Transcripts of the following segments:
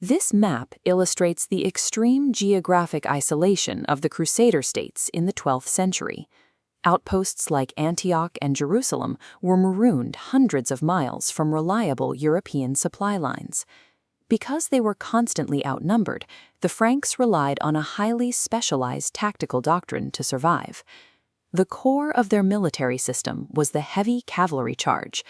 This map illustrates the extreme geographic isolation of the Crusader states in the 12th century. Outposts like Antioch and Jerusalem were marooned hundreds of miles from reliable European supply lines. Because they were constantly outnumbered, the Franks relied on a highly specialized tactical doctrine to survive. The core of their military system was the heavy cavalry charge.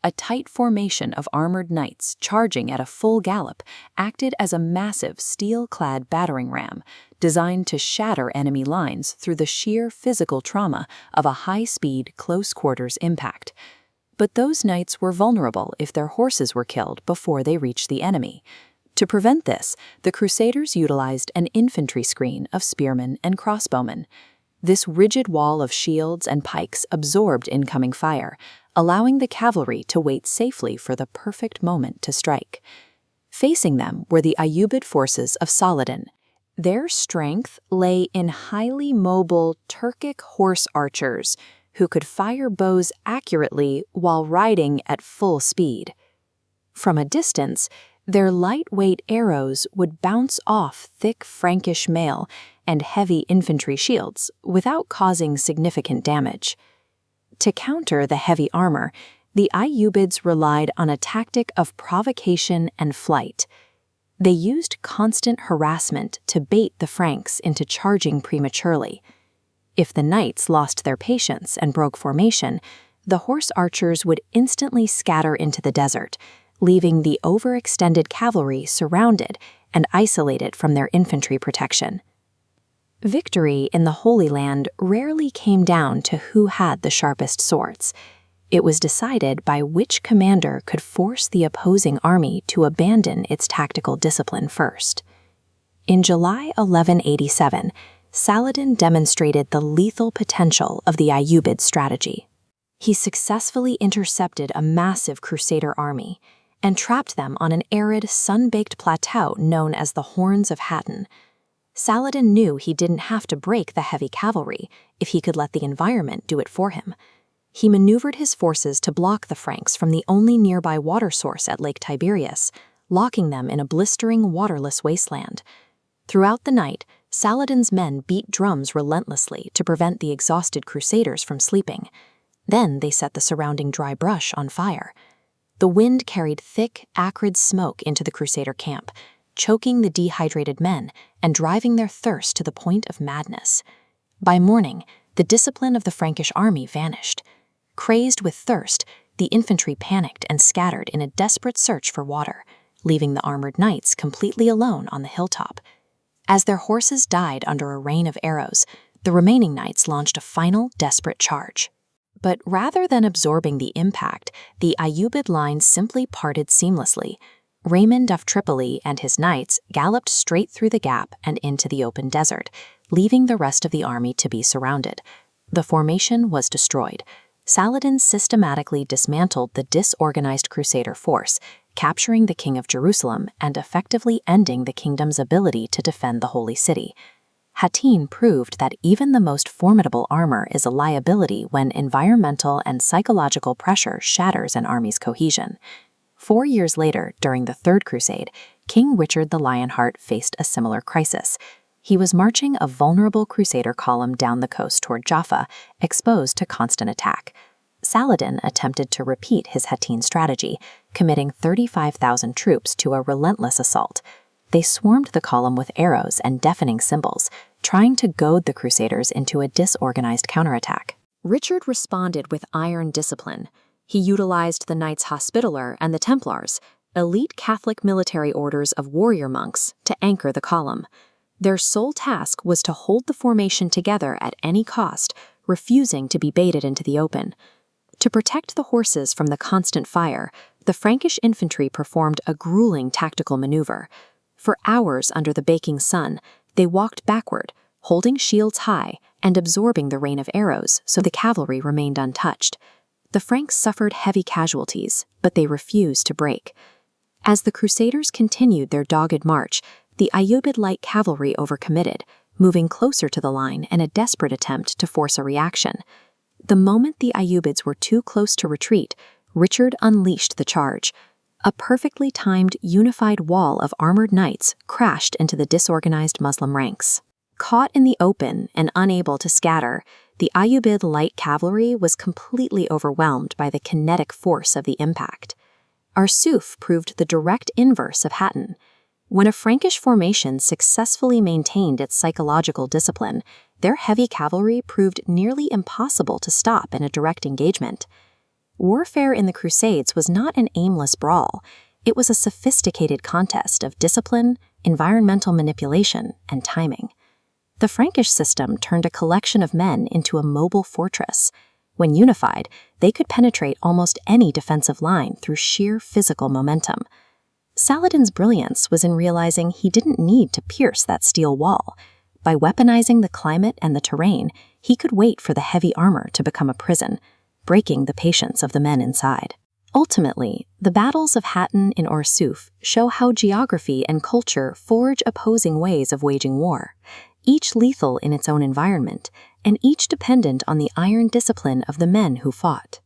A tight formation of armored knights charging at a full gallop acted as a massive steel-clad battering ram, designed to shatter enemy lines through the sheer physical trauma of a high-speed, close-quarters impact. But those knights were vulnerable if their horses were killed before they reached the enemy. To prevent this, the Crusaders utilized an infantry screen of spearmen and crossbowmen. This rigid wall of shields and pikes absorbed incoming fire, allowing the cavalry to wait safely for the perfect moment to strike. Facing them were the Ayyubid forces of Saladin. Their strength lay in highly mobile Turkic horse archers who could fire bows accurately while riding at full speed. From a distance, their lightweight arrows would bounce off thick Frankish mail and heavy infantry shields without causing significant damage. To counter the heavy armor, the Ayyubids relied on a tactic of provocation and flight. They used constant harassment to bait the Franks into charging prematurely. If the knights lost their patience and broke formation, the horse archers would instantly scatter into the desert, leaving the overextended cavalry surrounded and isolated from their infantry protection. Victory in the Holy Land rarely came down to who had the sharpest swords. It was decided by which commander could force the opposing army to abandon its tactical discipline first. In July 1187, Saladin demonstrated the lethal potential of the Ayyubid strategy. He successfully intercepted a massive Crusader army and trapped them on an arid, sun-baked plateau known as the Horns of Hattin. Saladin knew he didn't have to break the heavy cavalry if he could let the environment do it for him. He maneuvered his forces to block the Franks from the only nearby water source at Lake Tiberias, locking them in a blistering, waterless wasteland. Throughout the night, Saladin's men beat drums relentlessly to prevent the exhausted Crusaders from sleeping. Then they set the surrounding dry brush on fire. The wind carried thick, acrid smoke into the Crusader camp, choking the dehydrated men and driving their thirst to the point of madness. By morning, the discipline of the Frankish army vanished. Crazed with thirst, the infantry panicked and scattered in a desperate search for water, leaving the armored knights completely alone on the hilltop. As their horses died under a rain of arrows, the remaining knights launched a final, desperate charge. But rather than absorbing the impact, the Ayyubid line simply parted seamlessly. Raymond of Tripoli and his knights galloped straight through the gap and into the open desert, leaving the rest of the army to be surrounded. The formation was destroyed. Saladin systematically dismantled the disorganized Crusader force, capturing the King of Jerusalem and effectively ending the kingdom's ability to defend the Holy City. Hattin proved that even the most formidable armor is a liability when environmental and psychological pressure shatters an army's cohesion. 4 years later, during the Third Crusade, King Richard the Lionheart faced a similar crisis. He was marching a vulnerable Crusader column down the coast toward Jaffa, exposed to constant attack. Saladin attempted to repeat his Hattin strategy, committing 35,000 troops to a relentless assault. They swarmed the column with arrows and deafening cymbals, trying to goad the Crusaders into a disorganized counterattack. Richard responded with iron discipline. He utilized the Knights Hospitaller and the Templars, elite Catholic military orders of warrior monks, to anchor the column. Their sole task was to hold the formation together at any cost, refusing to be baited into the open. To protect the horses from the constant fire, the Frankish infantry performed a grueling tactical maneuver. For hours under the baking sun, they walked backward, holding shields high and absorbing the rain of arrows so the cavalry remained untouched. The Franks suffered heavy casualties, but they refused to break. As the Crusaders continued their dogged march, the Ayyubid light cavalry overcommitted, moving closer to the line in a desperate attempt to force a reaction. The moment the Ayyubids were too close to retreat, Richard unleashed the charge. A perfectly timed, unified wall of armored knights crashed into the disorganized Muslim ranks. Caught in the open and unable to scatter, the Ayyubid light cavalry was completely overwhelmed by the kinetic force of the impact. Arsuf proved the direct inverse of Hattin. When a Frankish formation successfully maintained its psychological discipline, their heavy cavalry proved nearly impossible to stop in a direct engagement. Warfare in the Crusades was not an aimless brawl. It was a sophisticated contest of discipline, environmental manipulation, and timing. The Frankish system turned a collection of men into a mobile fortress. When unified, they could penetrate almost any defensive line through sheer physical momentum. Saladin's brilliance was in realizing he didn't need to pierce that steel wall. By weaponizing the climate and the terrain, he could wait for the heavy armor to become a prison, breaking the patience of the men inside. Ultimately, the battles of Hattin and Arsuf show how geography and culture forge opposing ways of waging war, each lethal in its own environment, and each dependent on the iron discipline of the men who fought.